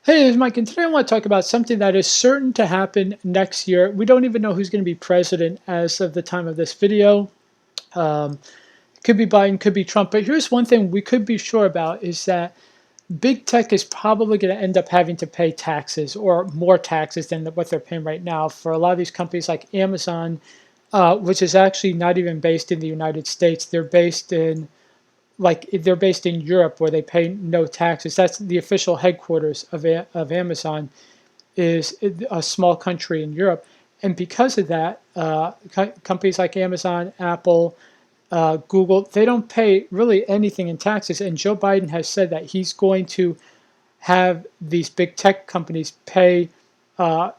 Hey, it's Mike, and today I want to talk about something that is certain to happen next year. We don't even know who's going to be president as of the time of this video. Um, could be Biden, could be Trump, but here's one thing we could be sure about is that big tech is probably going to end up having to pay taxes or more taxes than what they're paying right now for a lot of these companies like Amazon, which is actually not even based in the United States. They're based in Europe where they pay no taxes. That's the official headquarters of Amazon is a small country in Europe, and because of that, companies like Amazon, Apple, Google, they don't pay really anything in taxes. And Joe Biden has said that he's going to have these big tech companies pay uh,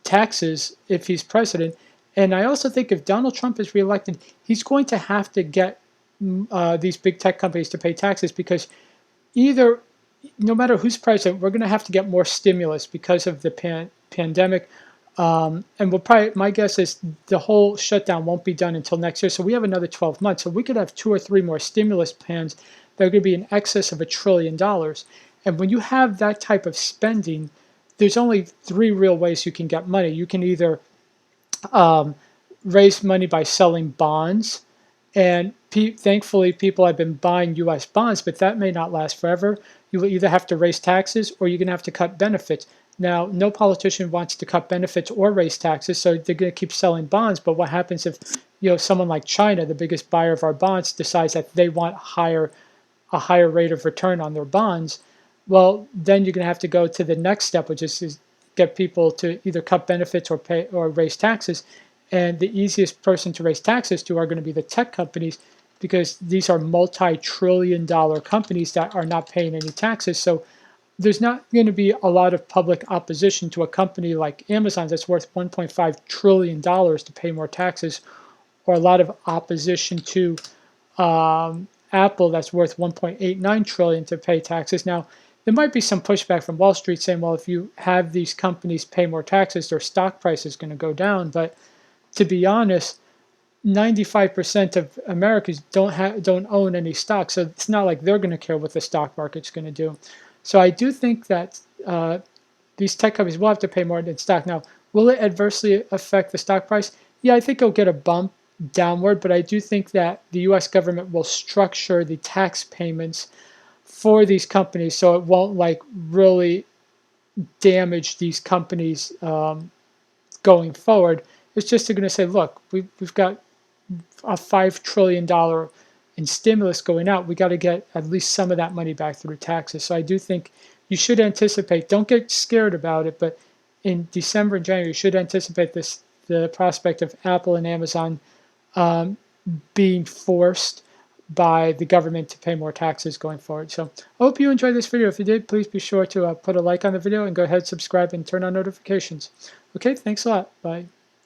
taxes if he's president. And I also think if Donald Trump is reelected, he's going to have to get these big tech companies to pay taxes because either, no matter who's president, we're going to have to get more stimulus because of the pandemic. And we'll probably, my guess is the whole shutdown won't be done until next year. So we have another 12 months. So we could have 2 or 3 more stimulus plans that are going to be in excess of $1 trillion. And when you have that type of spending, there's only 3 real ways you can get money. You can either um, raise money by selling bonds. And thankfully, people have been buying U.S. bonds, but that may not last forever. You will either have to raise taxes or you're going to have to cut benefits. Now, no politician wants to cut benefits or raise taxes, so they're going to keep selling bonds. But what happens if, someone like China, the biggest buyer of our bonds, decides that they want a higher rate of return on their bonds? Well, then you're going to have to go to the next step, which is get people to either cut benefits or pay or raise taxes. And the easiest person to raise taxes to are going to be the tech companies because these are multi-trillion-dollar companies that are not paying any taxes. So there's not going to be a lot of public opposition to a company like Amazon that's worth $1.5 trillion to pay more taxes, or a lot of opposition to Apple that's worth 1.89 trillion to pay taxes. Now, there might be some pushback from Wall Street saying, well, if you have these companies pay more taxes, their stock price is going to go down. But to be honest, 95% of Americans don't own any stock, so it's not like they're going to care what the stock market's going to do. So I do think that these tech companies will have to pay more than stock. Now, will it adversely affect the stock price? Yeah, I think it'll get a bump downward, but I do think that the U.S. government will structure the tax payments for these companies so it won't like really damage these companies going forward. It's just going to say, look, we've got a $5 trillion in stimulus going out. We got to get at least some of that money back through taxes. So I do think you should anticipate. Don't get scared about it, but in December and January, you should anticipate the prospect of Apple and Amazon um, being forced by the government to pay more taxes going forward. So I hope you enjoyed this video. If you did, please be sure to put a like on the video and go ahead, subscribe, and turn on notifications. Okay, thanks a lot. Bye.